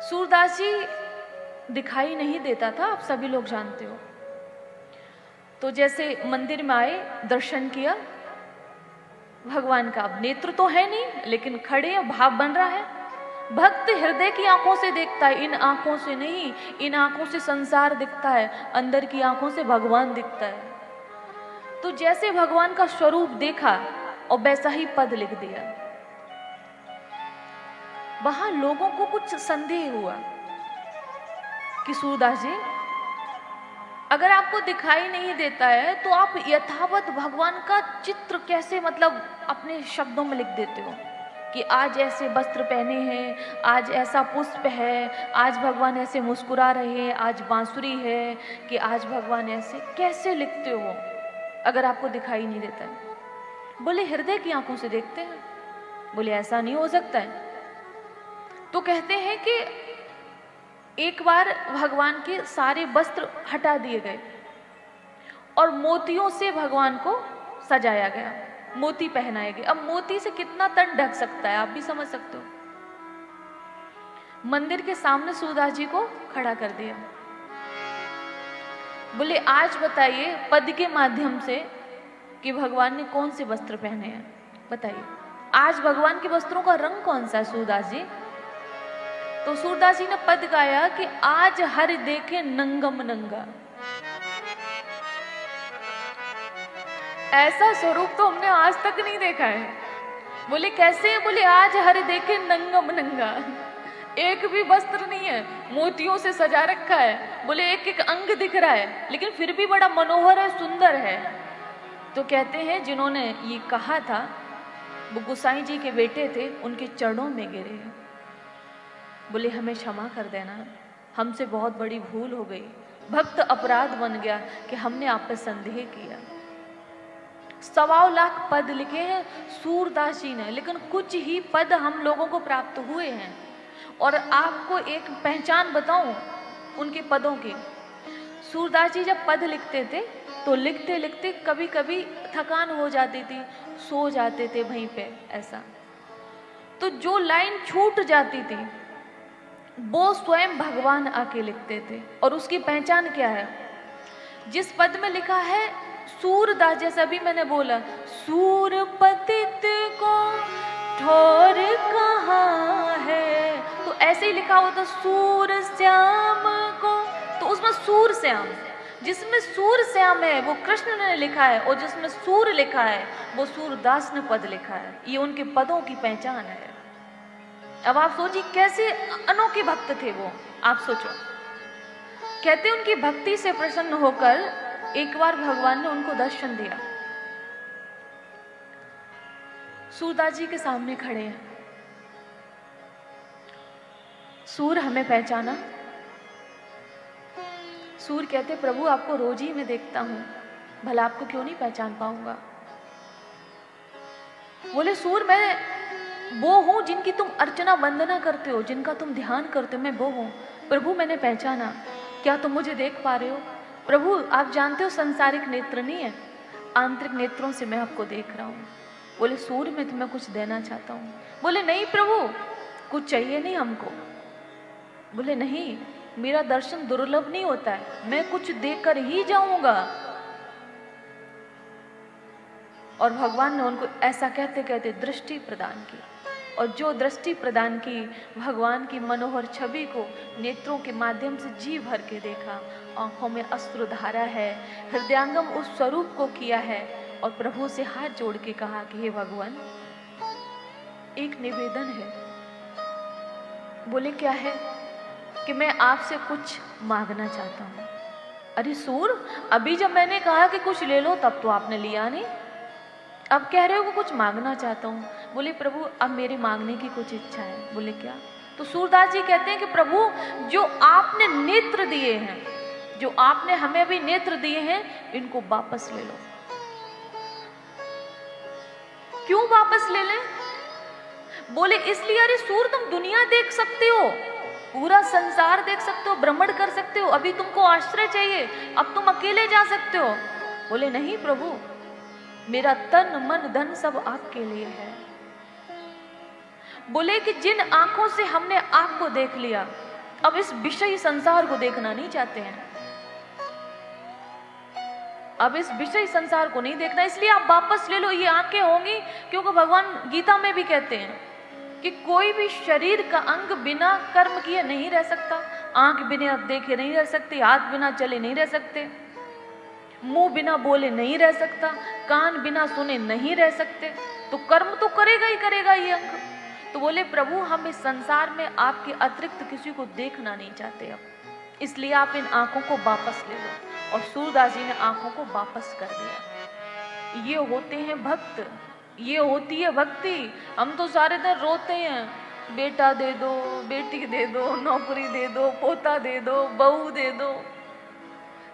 सूरदास जी दिखाई नहीं देता था, आप सभी लोग जानते हो। तो जैसे मंदिर में आए, दर्शन किया भगवान का, अब नेत्र तो है नहीं लेकिन खड़े हैं, भाव बन रहा है। भक्त हृदय की आंखों से देखता है, इन आंखों से नहीं। इन आंखों से संसार दिखता है, अंदर की आंखों से भगवान दिखता है। तो जैसे भगवान का स्वरूप देखा और वैसा ही पद लिख दिया। वहां लोगों को कुछ संदेह हुआ कि सूरदास जी, अगर आपको दिखाई नहीं देता है तो आप यथावत भगवान का चित्र कैसे, मतलब अपने शब्दों में लिख देते हो कि आज ऐसे वस्त्र पहने हैं, आज ऐसा पुष्प है, आज भगवान ऐसे मुस्कुरा रहे हैं, आज बांसुरी है, कि आज भगवान ऐसे, कैसे लिखते हो अगर आपको दिखाई नहीं देता है? बोले हृदय की आंखों से देखते हैं। बोले ऐसा नहीं हो सकता है। तो कहते हैं कि एक बार भगवान के सारे वस्त्र हटा दिए गए और मोतियों से भगवान को सजाया गया, मोती पहनाए गए। अब मोती से कितना तन ढक सकता है, आप भी समझ सकते हो। मंदिर के सामने सूरदास जी को खड़ा कर दिया। बोले आज बताइए पद के माध्यम से कि भगवान ने कौन से वस्त्र पहने हैं, बताइए आज भगवान के वस्त्रों का रंग कौन सा है सूरदास जी? तो सूरदास जी ने पद गाया कि आज हर देखे नंगम नंगा। ऐसा स्वरूप तो हमने आज तक नहीं देखा है। बोले कैसे? बोले आज हर देखे नंगम नंगा, एक भी वस्त्र नहीं है, मोतियों से सजा रखा है। बोले एक एक अंग दिख रहा है, लेकिन फिर भी बड़ा मनोहर है, सुंदर है। तो कहते हैं जिन्होंने ये कहा था वो गोसाई जी के बेटे थे, उनके चरणों में गिरे। बोले हमें क्षमा कर देना, हमसे बहुत बड़ी भूल हो गई, भक्त अपराध बन गया कि हमने आप पे संदेह किया। 1.25 लाख पद लिखे हैं सूरदास जी ने, लेकिन कुछ ही पद हम लोगों को प्राप्त हुए हैं। और आपको एक पहचान बताऊं उनके पदों की। सूरदास जी जब पद लिखते थे तो लिखते लिखते कभी कभी थकान हो जाती थी, सो जाते थे वहीं पे ऐसा। तो जो लाइन छूट जाती थी वो स्वयं भगवान आके लिखते थे। और उसकी पहचान क्या है? जिस पद में लिखा है सूरदास, जैसा अभी मैंने बोला, सूर पतित को ठोर कहाँ है, तो ऐसे ही लिखा होता सूर श्याम को। तो उसमें सूर श्याम, जिसमें सूर श्याम है वो कृष्ण ने लिखा है, और जिसमें सूर लिखा है वो सूरदास ने पद लिखा है। ये उनके पदों की पहचान है। अब आप सोचिए कैसे अनोखे भक्त थे वो, आप सोचो। कहते उनकी भक्ति से प्रसन्न होकर एक बार भगवान ने उनको दर्शन दिया। सूरदास जी के सामने खड़े हैं। सूर हमें पहचाना? सूर कहते प्रभु आपको रोज ही मैं देखता हूं, भला आपको क्यों नहीं पहचान पाऊंगा? बोले सूर मैं वो हूं जिनकी तुम अर्चना वंदना करते हो, जिनका तुम ध्यान करते हो, मैं वो हूं। प्रभु मैंने पहचाना, क्या तुम मुझे देख पा रहे हो? प्रभु आप जानते हो संसारिक नेत्र नहीं है, आंतरिक नेत्रों से मैं आपको देख रहा हूं। बोले सूर मैं तुम्हें कुछ देना चाहता हूं। बोले नहीं प्रभु कुछ चाहिए नहीं हमको। बोले नहीं, मेरा दर्शन दुर्लभ नहीं होता है, मैं कुछ देकर ही जाऊंगा। और भगवान ने उनको ऐसा कहते कहते दृष्टि प्रदान की। और जो दृष्टि प्रदान की, भगवान की मनोहर छवि को नेत्रों के माध्यम से जी भर के देखा। आंखों में अश्रुधारा है, हृदयांगम उस स्वरूप को किया है और प्रभु से हाथ जोड़ के कहा कि हे भगवान एक निवेदन है। बोले क्या है? कि मैं आपसे कुछ मांगना चाहता हूं। अरे सूर अभी जब मैंने कहा कि कुछ ले लो तब तो आपने लिया नहीं, अब कह रहे हो कि कुछ मांगना चाहता हूं। बोले प्रभु अब मेरे मांगने की कुछ इच्छा है। बोले क्या? तो सूरदास जी कहते हैं कि प्रभु जो आपने नेत्र दिए हैं, जो आपने हमें अभी नेत्र दिए हैं, इनको वापस ले लो। क्यों वापस ले लें? बोले इसलिए अरे सूर तुम दुनिया देख सकते हो, पूरा संसार देख सकते हो, भ्रमण कर सकते हो, अभी तुमको आश्रय चाहिए, अब तुम अकेले जा सकते हो। बोले नहीं प्रभु मेरा तन मन धन सब आपके लिए है। बोले कि जिन आंखों से हमने आपको देख लिया अब इस विषयी संसार को देखना नहीं चाहते हैं, अब इस विषयी संसार को नहीं देखना, इसलिए आप वापस ले लो। ये आंखें होंगी, क्योंकि भगवान गीता में भी कहते हैं कि कोई भी शरीर का अंग बिना कर्म किए नहीं रह सकता। आंख बिना देखे नहीं रह सकती, हाथ बिना चले नहीं रह सकते, मुंह बिना बोले नहीं रह सकता, कान बिना सुने नहीं रह सकते, तो कर्म तो करेगा ही करेगा ये अंग। तो बोले प्रभु हम इस संसार में आपके अतिरिक्त किसी को देखना नहीं चाहते अब, इसलिए आप इन आंखों को वापस ले लो। और सूरदास जी ने आंखों को वापस कर दिया। ये होते हैं भक्त, ये होती है भक्ति। हम तो सारे दिन रोते हैं, बेटा दे दो, बेटी दे दो, नौकरी दे दो, पोता दे दो, बहू दे दो,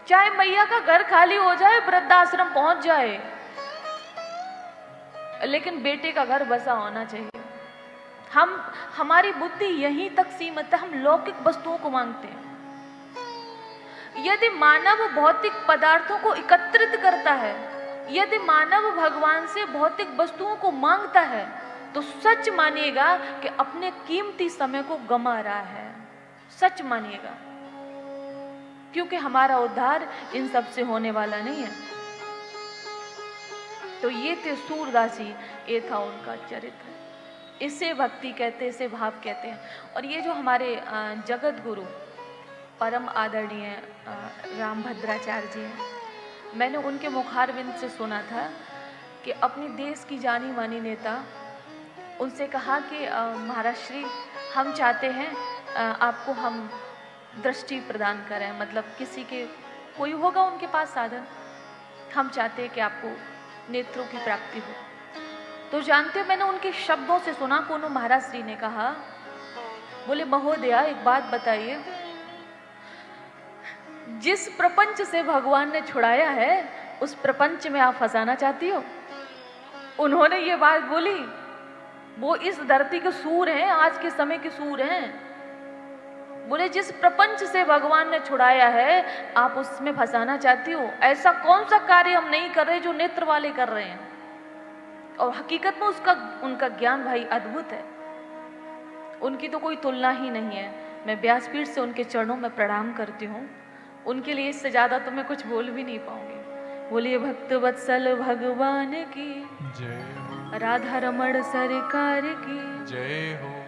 चाहे मैया का घर खाली हो जाए, वृद्धाश्रम पहुंच जाए, लेकिन बेटे का घर बसा होना चाहिए। हमारी बुद्धि यहीं तक सीमित है, हम लौकिक वस्तुओं को मांगते हैं। यदि मानव भौतिक पदार्थों को एकत्रित करता है, यदि मानव भगवान से भौतिक वस्तुओं को मांगता है, तो सच मानिएगा कि अपने कीमती समय को गंवा रहा है, सच मानिएगा, क्योंकि हमारा उद्धार इन सब से होने वाला नहीं है। तो ये थे सूरदास जी, ये था उनका चरित्र। इसे भक्ति कहते हैं, इसे भाव कहते हैं। और ये जो हमारे जगत गुरु परम आदरणीय रामभद्राचार्य जी हैं, मैंने उनके मुखारविंद से सुना था कि अपने देश की जानी मानी नेता, उनसे कहा कि महाराज श्री हम चाहते हैं आपको हम दृष्टि प्रदान करें, मतलब किसी के कोई होगा उनके पास साधन, हम चाहते हैं कि आपको नेत्रों की प्राप्ति हो। तो जानते हो मैंने उनके शब्दों से सुना, कोनो महाराज श्री ने कहा, बोले महोदया एक बात बताइए, जिस प्रपंच से भगवान ने छुड़ाया है उस प्रपंच में आप फंसाना चाहती हो? उन्होंने ये बात बोली। वो इस धरती के सूर हैं, आज के समय के सूर हैं। बोले जिस प्रपंच से भगवान ने छुड़ाया है आप उसमें फंसाना चाहती हो? ऐसा कौन सा कार्य हम नहीं कर रहे जो नेत्र वाले कर रहे हैं? और हकीकत में उनका ज्ञान भाई अद्भुत है, उनकी तो कोई तुलना ही नहीं है। मैं व्यासपीठ से उनके चरणों में प्रणाम करती हूँ। उनके लिए इससे ज्यादा तो मैं कुछ बोल भी नहीं पाऊंगी। बोलिए भक्त वत्सल भगवान की जय हो, राधा रमण सरकार की जय हो।